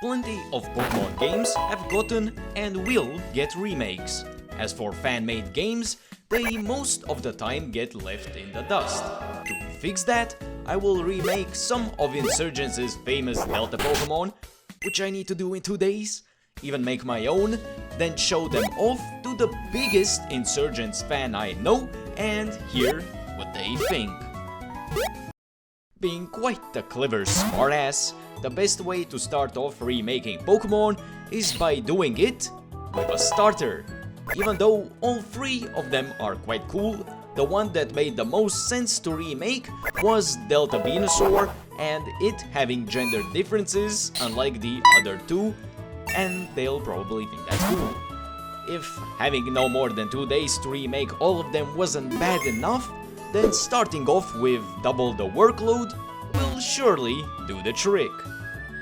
Plenty of Pokemon games have gotten and will get remakes. As for fan-made games, they most of the time get left in the dust. To fix that, I will remake some of Insurgence's famous Delta Pokemon, which I need to do in 2 days, even make my own, then show them off to the biggest Insurgence fan I know and hear what they think. Being quite the clever smartass, the best way to start off remaking Pokemon is by doing it with a starter. Even though all 3 of them are quite cool, the one that made the most sense to remake was Delta Venusaur, and it having gender differences unlike the other 2, and they'll probably think that's cool. If having no more than 2 days to remake all of them wasn't bad enough, then starting off with double the workload will surely do the trick.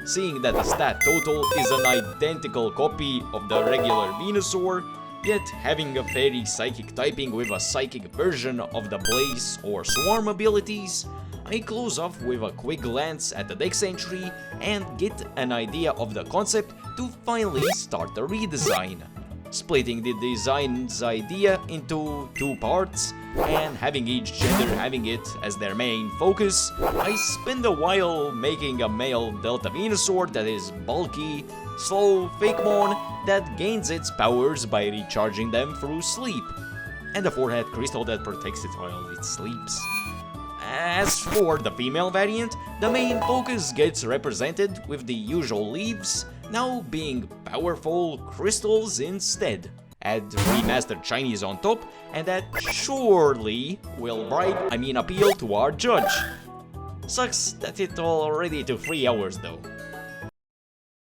Seeing that the stat total is an identical copy of the regular Venusaur, yet having a fairy psychic typing with a psychic version of the Blaze or Swarm abilities, I close off with a quick glance at the dex entry and get an idea of the concept to finally start the redesign. Splitting the design's idea into 2 parts and having each gender having it as their main focus, I spend a while making a male Delta Venusaur that is bulky, slow fakemon that gains its powers by recharging them through sleep, and a forehead crystal that protects it while it sleeps. As for the female variant, the main focus gets represented with the usual leaves, now being powerful crystals instead. Add remastered Chinese on top, and that surely will appeal to our judge. Sucks that it already took 3 hours though.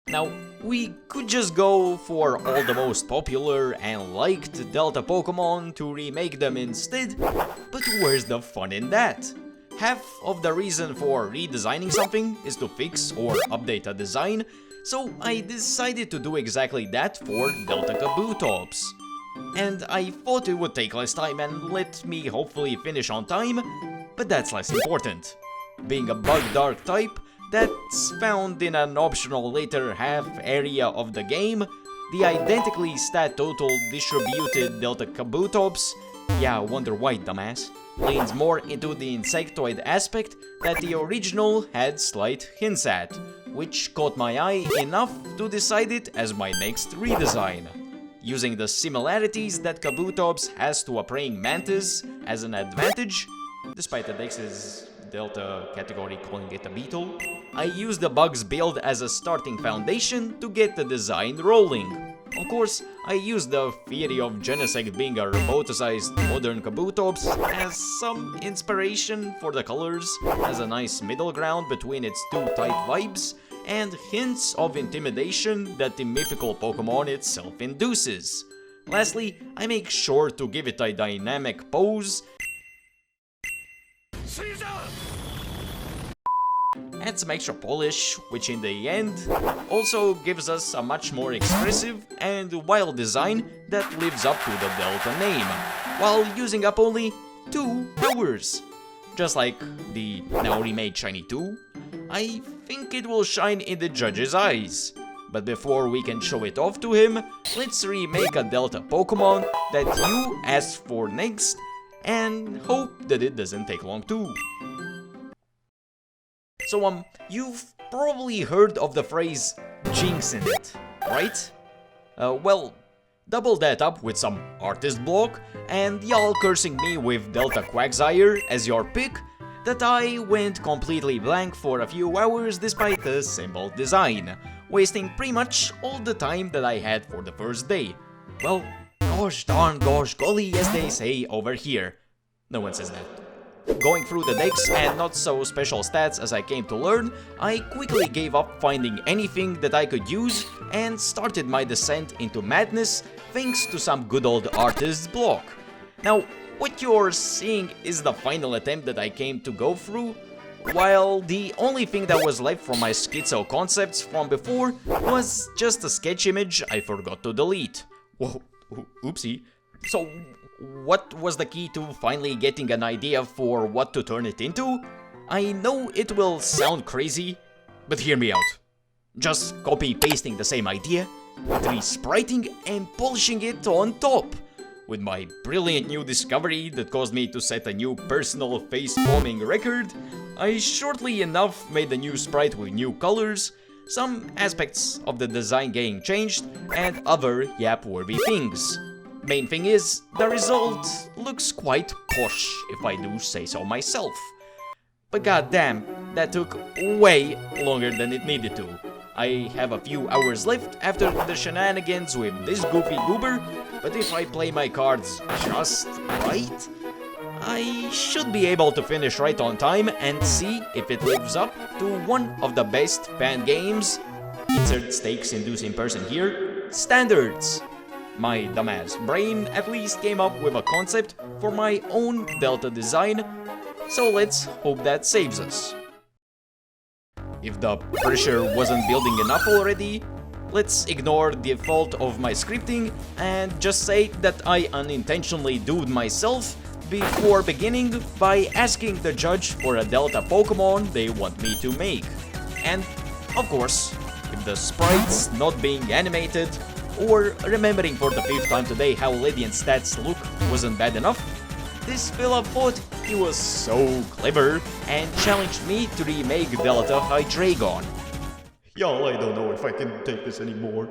Now, we could just go for all the most popular and liked Delta Pokemon to remake them instead, but where's the fun in that? Half of the reason for redesigning something is to fix or update a design, so I decided to do exactly that for Delta Kabutops. And I thought it would take less time and let me hopefully finish on time, but that's less important. Being a bug dark type that's found in an optional later half area of the game, the identically stat total distributed Delta Kabutops, yeah, wonder why, dumbass, leans more into the insectoid aspect that the original had slight hints at, which caught my eye enough to decide it as my next redesign. Using the similarities that Kabutops has to a praying mantis as an advantage, despite the Dex's Delta category calling it a beetle, I used the bug's build as a starting foundation to get the design rolling. Of course, I used the theory of Genesect being a roboticized modern Kabutops as some inspiration for the colors, as a nice middle ground between its 2 tight vibes, and hints of intimidation that the mythical Pokemon itself induces. Lastly, I make sure to give it a dynamic pose, add some extra polish, which in the end also gives us a much more expressive and wild design that lives up to the Delta name, while using up only 2 powers. Just like the now remade Shiny 2, I think it will shine in the judge's eyes. But before we can show it off to him, let's remake a Delta Pokemon that you asked for next, and hope that it doesn't take long too. So you've probably heard of the phrase jinxing it, right? Well, double that up with some artist block, and y'all cursing me with Delta Quagsire as your pick, that I went completely blank for a few hours despite the simple design, wasting pretty much all the time that I had for the first day. Well, gosh darn gosh golly as they say over here. No one says that. Going through the decks and not so special stats as I came to learn, I quickly gave up finding anything that I could use and started my descent into madness thanks to some good old artist's block. Now, what you're seeing is the final attempt that I came to go through, while the only thing that was left from my schizo concepts from before was just a sketch image I forgot to delete. Whoa, oopsie. So, what was the key to finally getting an idea for what to turn it into? I know it will sound crazy, but hear me out. just copy-pasting the same idea, respriting and polishing it on top. With my brilliant new discovery that caused me to set a new personal face-palming record, I shortly enough made a new sprite with new colors, some aspects of the design getting changed, and other yap-worthy things. Main thing is, the result looks quite posh, if I do say so myself. But goddamn, that took way longer than it needed to. I have a few hours left after the shenanigans with this goofy goober, but if I play my cards just right, I should be able to finish right on time and see if it lives up to one of the best fan games, insert stakes-inducing person here, standards. My dumbass brain at least came up with a concept for my own Delta design, so let's hope that saves us. If the pressure wasn't building enough already, let's ignore the fault of my scripting and just say that I unintentionally duped myself before beginning by asking the judge for a Delta Pokemon they want me to make. And, of course, if the sprites not being animated, or remembering for the 5th time today how Lydian stats look wasn't bad enough, this fella thought he was so clever and challenged me to remake Delta Hydreigon. Y'all, I don't know if I can take this anymore.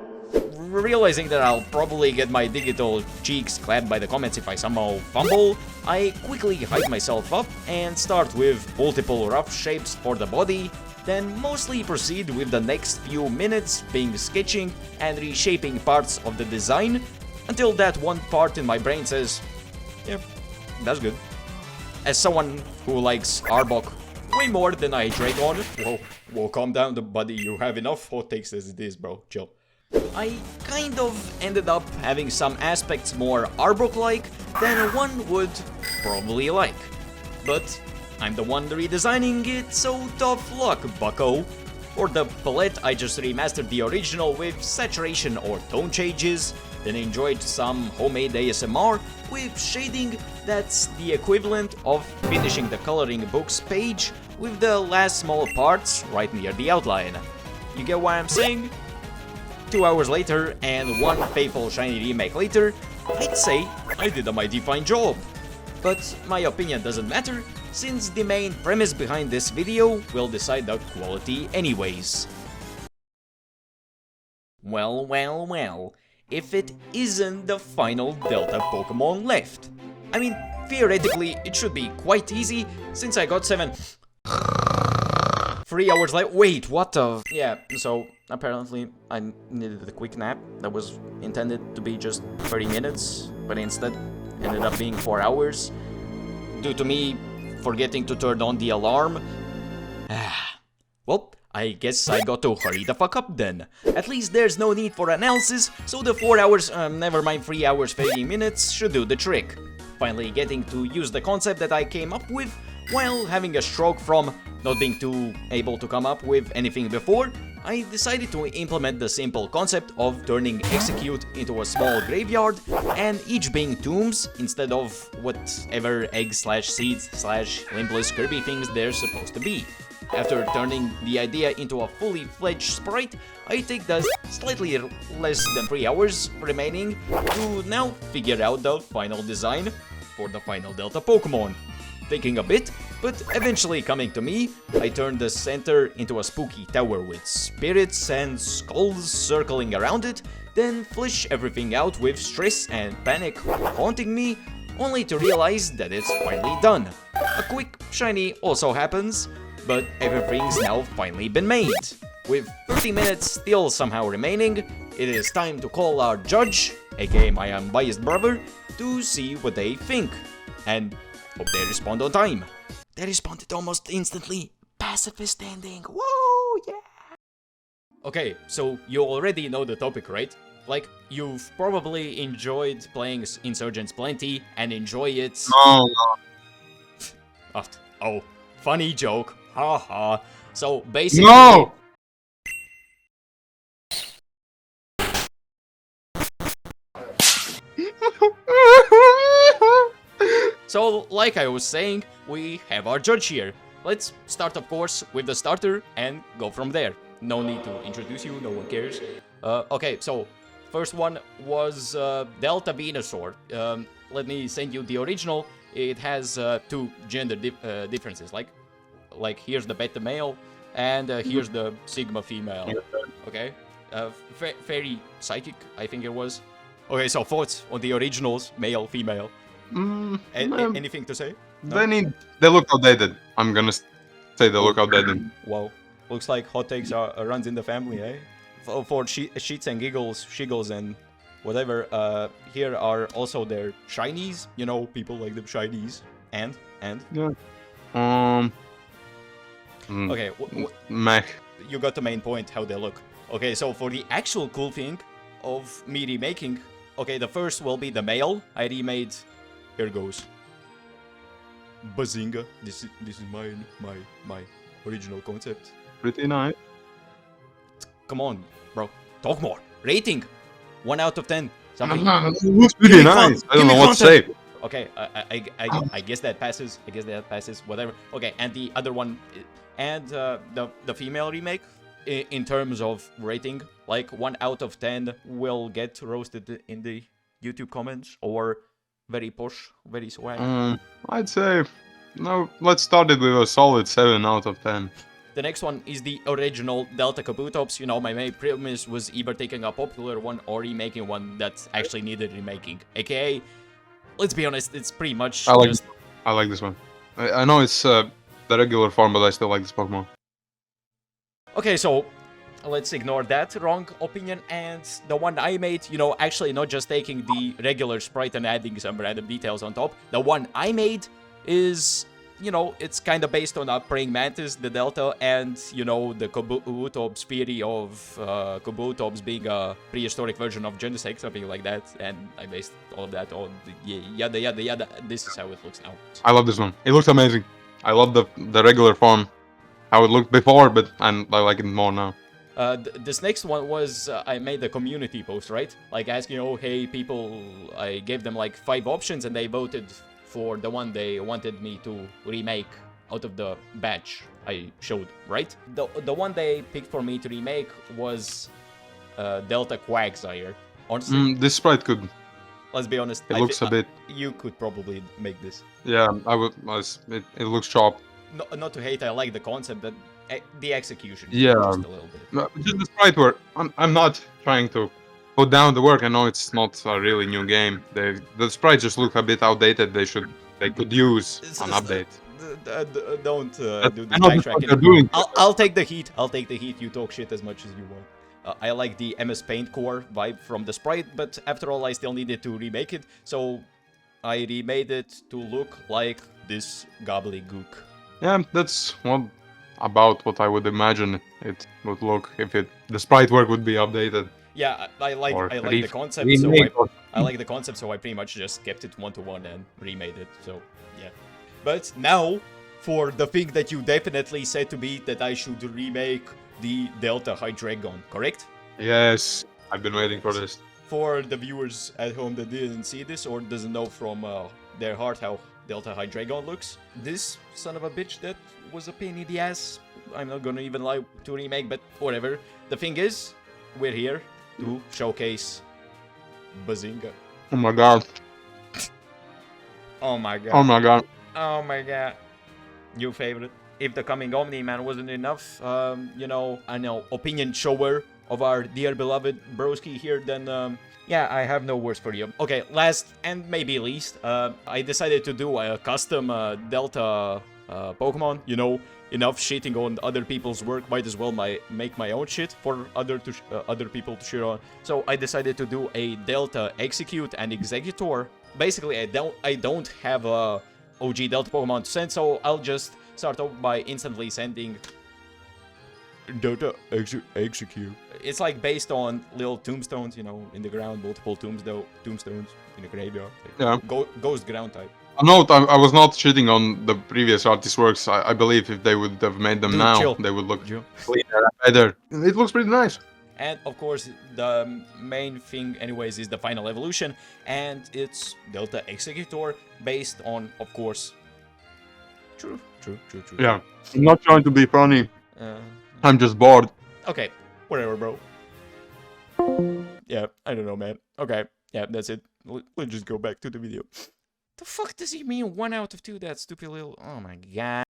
Realizing that I'll probably get my digital cheeks clapped by the comments if I somehow fumble, I quickly hype myself up and start with multiple rough shapes for the body, then mostly proceed with the next few minutes being sketching and reshaping parts of the design until that one part in my brain says, yeah, that's good. As someone who likes Arbok way more than I Hydreigon, Whoa, calm down, buddy, you have enough hot takes as it is, bro, chill. I kind of ended up having some aspects more Arbok-like than one would probably like. But I'm the one redesigning it, so tough luck, bucko. For the palette, I just remastered the original with saturation or tone changes, then enjoyed some homemade ASMR with shading that's the equivalent of finishing the coloring books page with the last small parts right near the outline. You get what I'm saying? 2 hours later and one faithful shiny remake later, I'd say I did a mighty fine job. But my opinion doesn't matter, since the main premise behind this video will decide the quality anyways. Well, if it isn't the final Delta Pokemon left. I mean, theoretically, it should be quite easy, since I got 3 hours late. Wait, what the? Yeah, so apparently I needed a quick nap that was intended to be just 30 minutes, but instead ended up being 4 hours due to me forgetting to turn on the alarm. Well, I guess I got to hurry the fuck up then. At least there's no need for analysis, so the 4 hours, never mind 3 hours 30 minutes should do the trick. Finally getting to use the concept that I came up with, while having a stroke from not being too able to come up with anything before, I decided to implement the simple concept of turning Execute into a small graveyard and each being tombs instead of whatever egg/seeds/limbless Kirby things they're supposed to be. After turning the idea into a fully fledged sprite, I take the slightly less than 3 hours remaining to now figure out the final design for the final Delta Pokemon. Taking a bit, but eventually coming to me, I turned the center into a spooky tower with spirits and skulls circling around it, then flesh everything out with stress and panic haunting me, only to realize that it's finally done. A quick shiny also happens, but everything's now finally been made. With 30 minutes still somehow remaining, it is time to call our judge, aka my unbiased brother, to see what they think. And hope they respond on time. They responded almost instantly. Pacifist ending. Whoa, yeah! Okay, so you already know the topic, right? Like, you've probably enjoyed playing Insurgence plenty and enjoy it. No. Oh, funny joke. Haha. So basically. No! So, like I was saying, we have our judge here. Let's start, of course, with the starter and go from there. no need to introduce you, no one cares. Okay, so first one was Delta Venusaur. Let me send you the original. It has two gender differences, like here's the beta male, and here's the sigma female. Okay, very psychic, I think it was. Okay, so thoughts on the originals, male, female. Anything to say? No? They look outdated. I'm gonna say they look outdated. Wow, looks like hot takes runs in the family, eh? For sheets and shiggles and whatever. Here are also their shinies. You know, people like them shinies. And Yeah. Okay, Meh. you got the main point, how they look. Okay, so for the actual cool thing of me remaking, okay, the first will be the male. I remade. Here goes. Bazinga. This is my original concept. Pretty nice. Come on, bro. Talk more. Rating. 1 out of 10. Something. It looks pretty nice. I don't know what to say. Okay, I guess that passes. I guess that passes. Whatever. Okay, and the other one, and the female remake, in terms of rating, like 1 out of 10 will get roasted in the YouTube comments, or very posh, very swag. I'd say no. Let's start it with a solid 7 out of 10. The next one is the original Delta Kabutops. You know, my main premise was either taking a popular one or remaking one that actually needed remaking. AKA, let's be honest, it's pretty much I like this one. I know it's the regular form, but I still like this Pokemon. Okay, so let's ignore that wrong opinion, and the one I made, you know, actually not just taking the regular sprite and adding some random details on top. The one I made is, you know, it's kind of based on a praying mantis, the Delta, and, you know, the Kabutops theory of Kabutops being a prehistoric version of Genesect, something like that, and I based all of that on the yada yada yada. This is how it looks now. I love this one. It looks amazing. I love the regular form, how it looked before, but I like it more now. This next one was, I made a community post, right? Like asking, oh, hey, people, I gave them like 5 options and they voted for the one they wanted me to remake out of the batch I showed, right? The one they picked for me to remake was Delta Quagsire. Honestly, This sprite could. let's be honest. It looks a bit. You could probably make this. Yeah, I would. It looks sharp. No, not to hate, I like the concept, but the execution. Yeah. Just a little bit. No, just the sprite work. I'm not trying to put down the work. I know it's not a really new game. The sprites just look a bit outdated. They could use an update. Don't do this I know that's what they're backtracking. doing. I'll take the heat. I'll take the heat. You talk shit as much as you want. I like the MS Paint core vibe from the sprite, but after all, I still needed to remake it, so I remade it to look like this gobbledygook. Yeah, that's about what I would imagine it would look if the sprite work would be updated. Yeah, I like the concept, I like the concept, so I pretty much just kept it 1-to-1 and remade it. So yeah. But now for the thing that you definitely said to me, that I should remake the Delta Hydreigon, correct? Yes, I've been waiting for this. For the viewers at home that didn't see this or doesn't know from their heart how Delta Hydreigon looks, this son of a bitch that was a pain in the ass, I'm not gonna even lie, to remake, but whatever. The thing is, we're here to showcase Bazinga. Oh my god. Oh my god. Oh my god. Oh my god. New favorite. If the coming Omni-Man wasn't enough, you know, I know, opinion shower of our dear beloved broski here, then, yeah, I have no words for you. Okay, last and maybe least, I decided to do a custom Delta Pokemon. You know, enough shitting on other people's work, might as well make my own shit for other people to shit on. So I decided to do a Delta Execute and Executor. Basically, I don't have a OG Delta Pokemon to send, so I'll just start off by instantly sending Delta Execute. It's like based on little tombstones, you know, in the ground, multiple tombstones in the graveyard. Yeah. Ghost ground type. A note, I was not shitting on the previous artist works. I believe if they would have made them now, chill. they would look cleaner, better. It looks pretty nice. And of course, the main thing anyways is the final evolution, and it's Delta Executor based on, of course, True. Yeah, I'm not trying to be funny. I'm just bored. Okay, whatever, bro. Yeah, I don't know, man. Okay, yeah, that's it. Let's just go back to the video. The fuck does he mean 1 out of 2? That stupid little... Oh my god.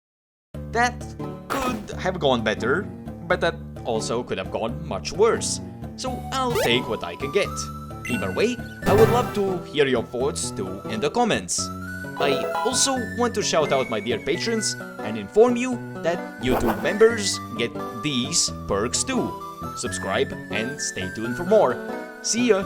That could have gone better, but that also could have gone much worse. So I'll take what I can get. Either way, I would love to hear your thoughts too in the comments. I also want to shout out my dear patrons and inform you that YouTube members get these perks too. Subscribe and stay tuned for more. See ya!